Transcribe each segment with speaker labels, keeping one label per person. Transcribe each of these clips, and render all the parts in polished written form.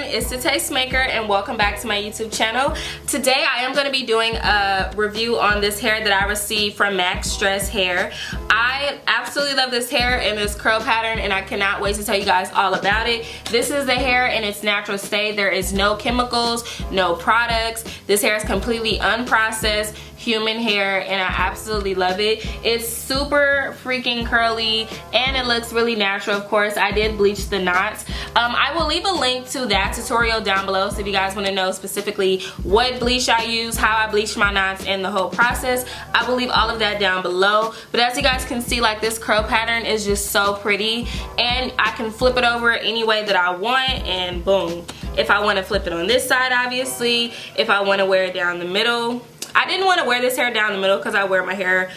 Speaker 1: it's the Tastemaker and welcome back to my YouTube channel. Today I am going to be doing a review on this hair that I received from Maxtress hair. I absolutely love this hair in this curl pattern and I cannot wait to tell you guys all about it. This is the hair in its natural state. There is no chemicals, no products. This hair is completely unprocessed human hair and I absolutely love it. It's super freaking curly and it looks really natural. Of course, I did bleach the knots. I will leave a link to that tutorial down below, so if you guys want to know specifically what bleach I use, how I bleach my knots, and the whole process, I will leave all of that down below. But as you guys can see, like, this curl pattern is just so pretty and I can flip it over any way that I want and boom. If I want to flip it on this side, obviously, if I want to wear it down the middle. I didn't want to wear this hair down the middle because I wear my hair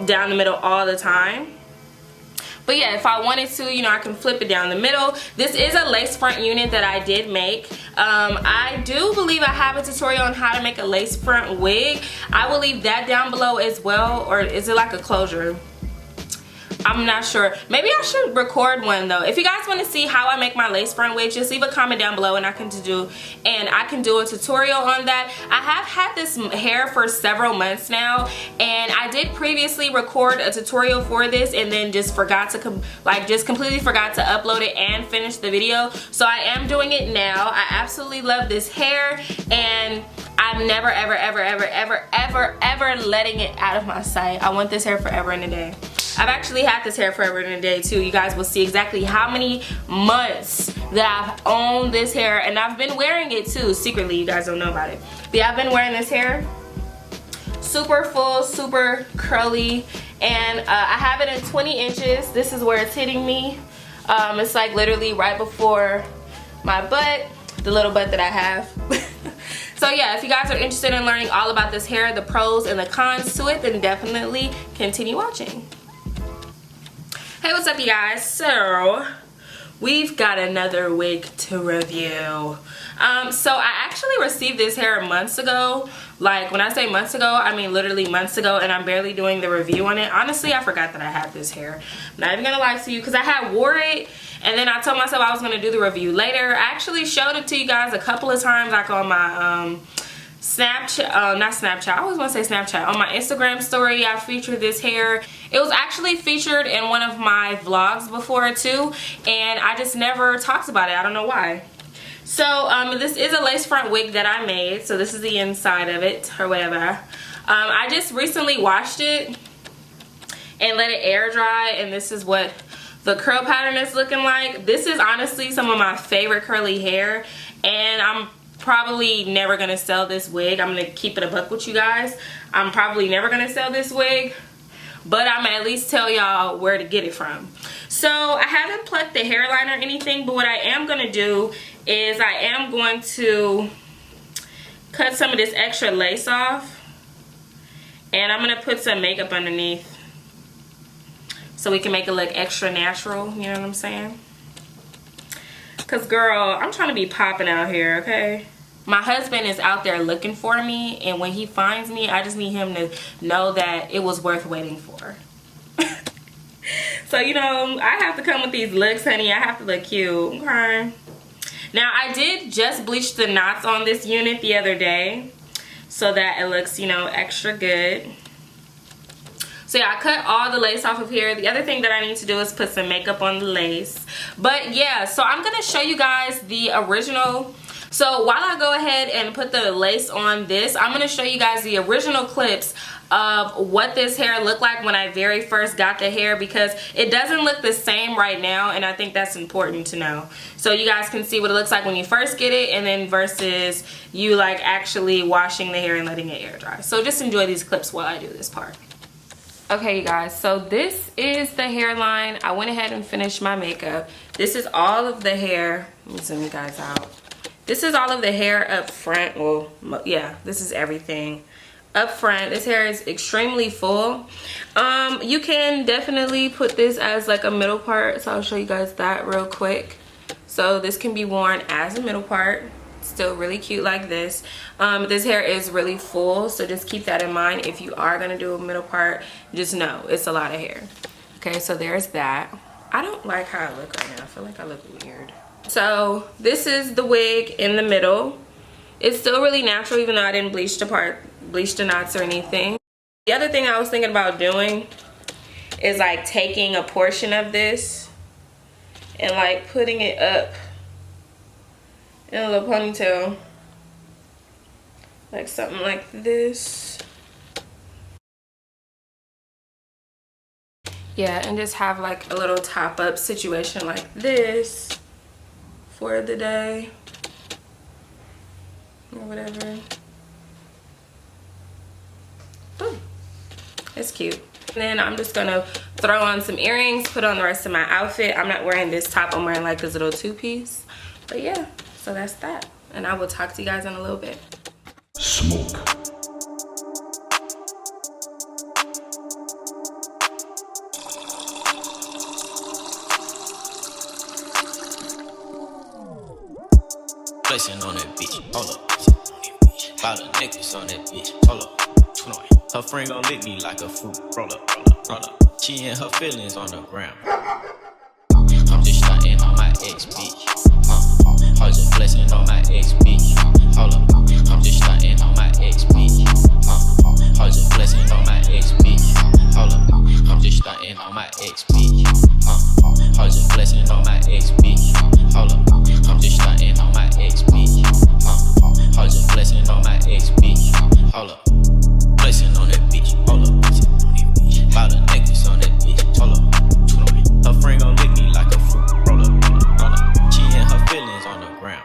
Speaker 1: down the middle all the time. But yeah, if I wanted to, you know, I can flip it down the middle. This is a lace front unit that I did make. I do believe I have a tutorial on how to make a lace front wig. I will leave that down below as well. Or is it like a closure? I'm not sure. Maybe I should record one though. If you guys want to see how I make my lace front wig, just leave a comment down below and I can do a tutorial on that. I have had this hair for several months now and I did previously record a tutorial for this and then just forgot to completely forgot to upload it and finish the video. So I am doing it now. I absolutely love this hair and I'm never ever letting it out of my sight. I want this hair forever and a day. I've actually had this hair forever and a day too. You guys will see exactly how many months that I've owned this hair and I've been wearing it too secretly. You guys don't know about it. But yeah, I've been wearing this hair. Super full, super curly, and I have it in 20 inches. This is where it's hitting me. It's like literally right before my butt, the little butt that I have. So yeah, if you guys are interested in learning all about this hair, the pros and the cons to it, then definitely continue watching. Hey, what's up you guys? So we've got another wig to review. So I actually received this hair months ago. Like, when I say months ago, I mean literally months ago, and I'm barely doing the review on it. Honestly, I forgot that I had this hair. I'm not even gonna lie to you because I had wore it and then I told myself I was gonna do the review later. I actually showed it to you guys a couple of times, like on my Snapchat, not Snapchat, I always want to say Snapchat. On my Instagram story, I featured this hair. It was actually featured in one of my vlogs before too, and I just never talked about it. I don't know why. So this is a lace front wig that I made. So this is the inside of it or whatever. I just recently washed it and let it air dry, and this is what the curl pattern is looking like. This is honestly some of my favorite curly hair, and I'm probably never gonna sell this wig. I'm gonna keep it a buck with you guys. I'm probably never gonna sell this wig, but I'm gonna at least tell y'all where to get it from. So I haven't plucked the hairline or anything, but what I am gonna do is I am going to cut some of this extra lace off and I'm gonna put some makeup underneath so we can make it look extra natural, you know what I'm saying? Cause girl, I'm trying to be popping out here, okay? My husband is out there looking for me, and when he finds me, I just need him to know that it was worth waiting for. So, you know, I have to come with these looks, honey. I have to look cute, okay? Now, I did just bleach the knots on this unit the other day so that it looks, you know, extra good. So yeah, I cut all the lace off of here. The other thing that I need to do is put some makeup on the lace. But yeah, so I'm gonna show you guys the original. So while I go ahead and put the lace on this, I'm gonna show you guys the original clips of what this hair looked like when I very first got the hair, because it doesn't look the same right now, and I think that's important to know. So you guys can see what it looks like when you first get it, and then versus you like actually washing the hair and letting it air dry. So just enjoy these clips while I do this part. Okay, you guys, so this is the hairline. I went ahead and finished my makeup. This is all of the hair. Let me zoom you guys out. This is all of the hair up front. Well, yeah, this is everything up front. This hair is extremely full. You can definitely put this as like a middle part, so I'll show you guys that real quick. So this can be worn as a middle part. Still really cute like this. This hair is really full, so just keep that in mind. If you are gonna do a middle part, just know it's a lot of hair. Okay, so there's that. I don't like how I look right now. I feel like I look weird. So this is the wig in the middle. It's still really natural even though I didn't bleach the knots or anything. The other thing I was thinking about doing is like taking a portion of this and like putting it up in a little ponytail. Like something like this. Yeah, and just have like a little top up situation like this for the day or whatever. Ooh, it's cute. And then I'm just gonna throw on some earrings, put on the rest of my outfit. I'm not wearing this top, I'm wearing like this little two-piece. But yeah, so that's that. And I will talk to you guys in a little bit.
Speaker 2: Smoke.
Speaker 3: Flexing on that bitch, hold up. Bought a necklace on that bitch, hold up. Her friend gon' lick me like a fool. Roll up, roll up, roll up. She and her feelings on the ground. I'm just starting on my ex bitch. I was just flexing on my ex bitch. Hold up. I'm just starting on my ex bitch. I was just flexing on my ex bitch. Hold up. I'm just starting on my ex bitch. I was just flexing on my ex bitch. Hold up. I'm just starting on my ex bitch. I was just flexing on my ex bitch. Hold up. Flexing on that bitch. Hold up. Bought a necklace on that bitch. Hold up. Her friend gon' lick me like a fool. Roll up, roll up, roll up. She and her feelings on the ground.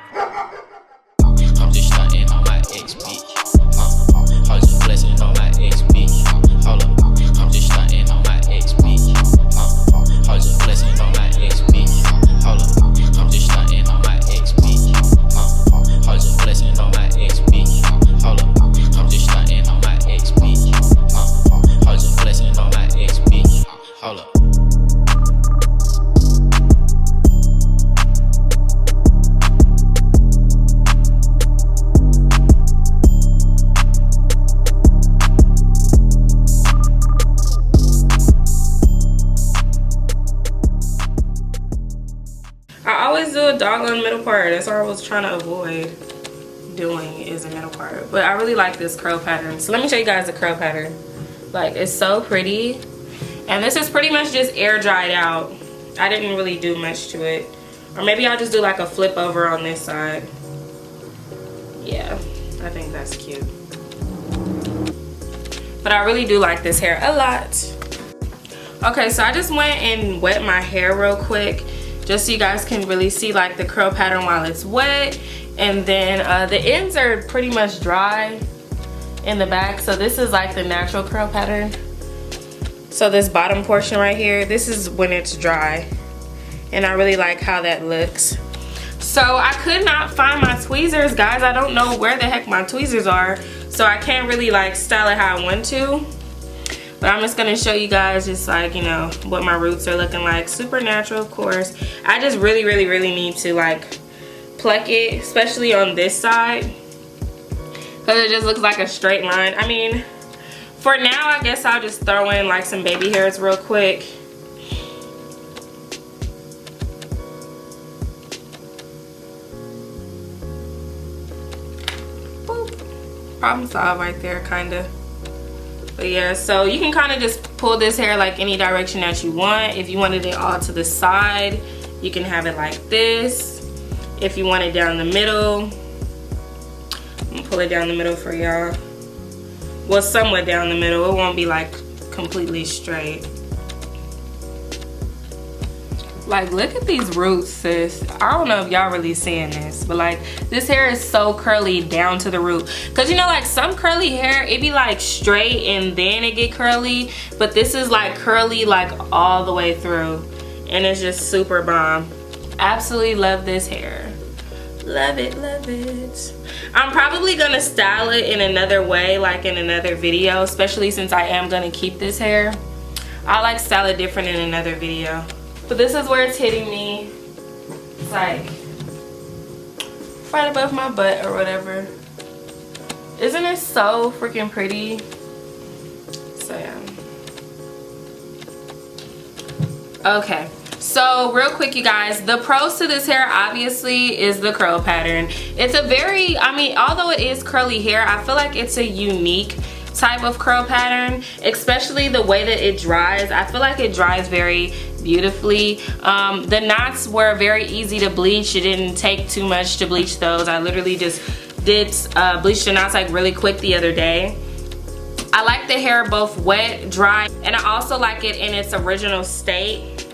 Speaker 3: I'm just starting on my ex bitch. I was just flexing on my ex bitch. Hold up. I'm just starting on my ex bitch. I was just flexing on my ex bitch. Hold up. I'm just starting on my ex bitch. I was just flexing on my ex bitch. Hold up. I'm just starting on my ex bitch. I was just flexing on my ex bitch. Hold up.
Speaker 1: I always do a doggone middle part. That's what I was trying to avoid doing, is a middle part. But I really like this curl pattern. So let me show you guys the curl pattern. Like, it's so pretty. And this is pretty much just air dried out. I didn't really do much to it. Or maybe I'll just do like a flip over on this side. Yeah, I think that's cute. But I really do like this hair a lot. Okay, so I just went and wet my hair real quick, just so you guys can really see like the curl pattern while it's wet. And then the ends are pretty much dry in the back. So this is like the natural curl pattern. So this bottom portion right here, this is when it's dry. And I really like how that looks. So I could not find my tweezers, guys. I don't know where the heck my tweezers are. So I can't really like style it how I want to. But I'm just gonna show you guys just like, you know, what my roots are looking like. Super natural, of course. I just really need to like pluck it, especially on this side, because it just looks like a straight line. I mean, for now, I guess I'll just throw in like some baby hairs real quick. Boop. Problem solved right there, kinda. But yeah, so you can kind of just pull this hair like any direction that you want. If you wanted it all to the side, you can have it like this. If you want it down the middle, I'm gonna pull it down the middle for y'all. Well, somewhat down the middle. It won't be like completely straight. Like, look at these roots, sis. I don't know if y'all really seeing this, but like this hair is so curly down to the root. Cause you know, like some curly hair, it be like straight and then it get curly, but this is like curly like all the way through, and it's just super bomb. Absolutely love this hair. Love it, love it. I'm probably gonna style it in another way, like in another video, especially since I am gonna keep this hair. I'll like style it different in another video. But this is where it's hitting me. It's like right above my butt or whatever. Isn't it so freaking pretty? So yeah. Okay, So real quick, you guys, the pros to this hair obviously is the curl pattern. It's a very, I mean, although it is curly hair, I feel like it's a unique type of curl pattern, especially the way that it dries. I feel like it dries very beautifully. The knots were very easy to bleach. It didn't take too much to bleach those. I literally just did bleach the knots like really quick the other day. I like the hair both wet, dry, and I also like it in its original state.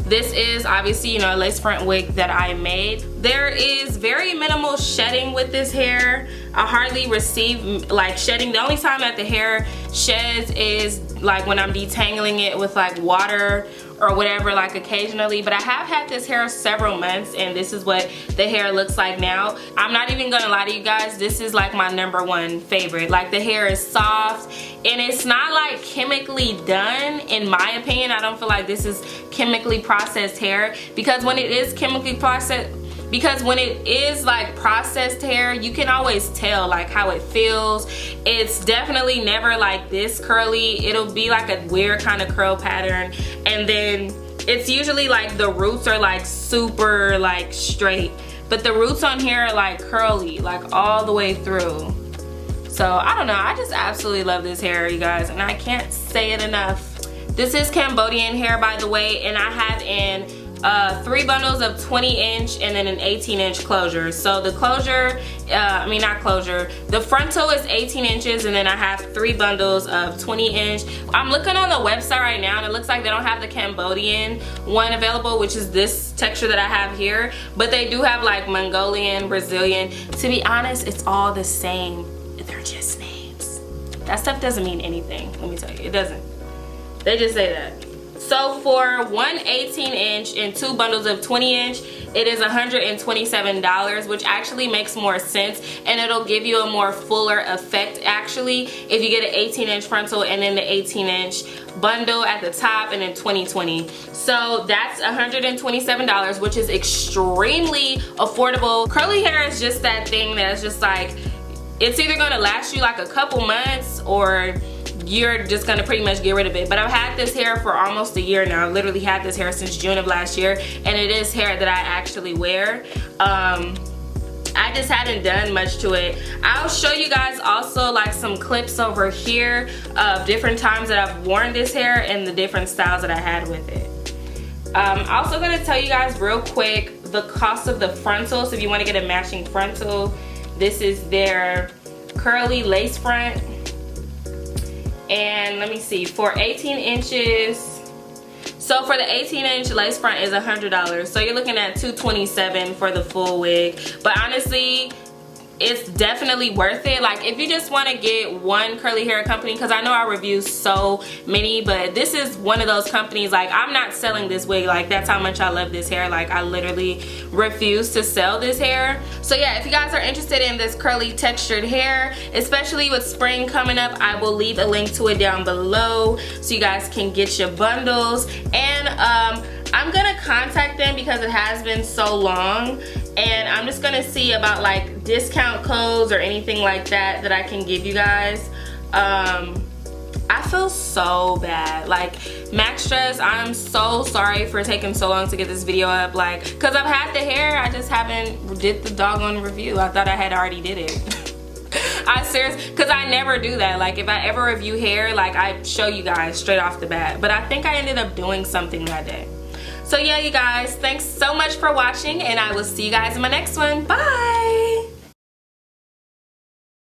Speaker 1: This is obviously, you know, a lace front wig that I made. There is very minimal shedding with this hair. I hardly receive like shedding. The only time that the hair sheds is like when I'm detangling it with like water or whatever, like occasionally. But I have had this hair several months and this is what the hair looks like now. I'm not even gonna lie to you guys, this is like my #1 favorite. Like the hair is soft and it's not like chemically done, in my opinion. I don't feel like this is chemically processed hair, because when it is chemically processed, because when it is like processed hair, you can always tell like how it feels. It's definitely never like this curly. It'll be like a weird kind of curl pattern, and then it's usually like the roots are like super like straight, but the roots on here are like curly, like all the way through. So I don't know, I just absolutely love this hair, you guys, and I can't say it enough. This is Cambodian hair, by the way, and I have in 3 bundles of 20-inch and then an 18-inch closure. So the closure, the frontal is 18 inches and then I have 3 bundles of 20-inch. I'm looking on the website right now and it looks like they don't have the Cambodian one available, which is this texture that I have here, but they do have like Mongolian, Brazilian. To be honest, it's all the same. They're just names. That stuff doesn't mean anything, let me tell you, it doesn't. They just say that. So for one 18-inch and 2 bundles of 20-inch, it is $127, which actually makes more sense, and it'll give you a more fuller effect actually if you get an 18-inch frontal and then the 18-inch bundle at the top and then 20/20. So that's $127, which is extremely affordable. Curly hair is just that thing that's just like, it's either gonna last you like a couple months or you're just gonna pretty much get rid of it. But I've had this hair for almost a year now. I've literally had this hair since June of last year, and it is hair that I actually wear. I just hadn't done much to it. I'll show you guys also like some clips over here of different times that I've worn this hair and the different styles that I had with it. I'm also gonna tell you guys real quick the cost of the frontal. So if you wanna get a matching frontal, this is their curly lace front. And let me see, for 18 inches, so for the 18-inch lace front is $100. So you're looking at $227 for the full wig. But honestly, it's definitely worth it. Like if you just want to get one curly hair company, because I know I review so many, but this is one of those companies. Like I'm not selling this wig, like that's how much I love this hair. Like I literally refuse to sell this hair. So yeah, if you guys are interested in this curly textured hair, especially with spring coming up, I will leave a link to it down below so you guys can get your bundles. And I'm gonna contact them because it has been so long, and I'm just gonna see about like discount codes or anything like that that I can give you guys. I feel so bad. Like Maxtress, I'm so sorry for taking so long to get this video up. Like, cause I've had the hair, I just haven't did the doggone review. I thought I had already did it. I seriously, cause I never do that. Like if I ever review hair, like I show you guys straight off the bat. But I think I ended up doing something that day. So yeah, you guys, thanks so much for watching, and I will see you guys in my next one. Bye.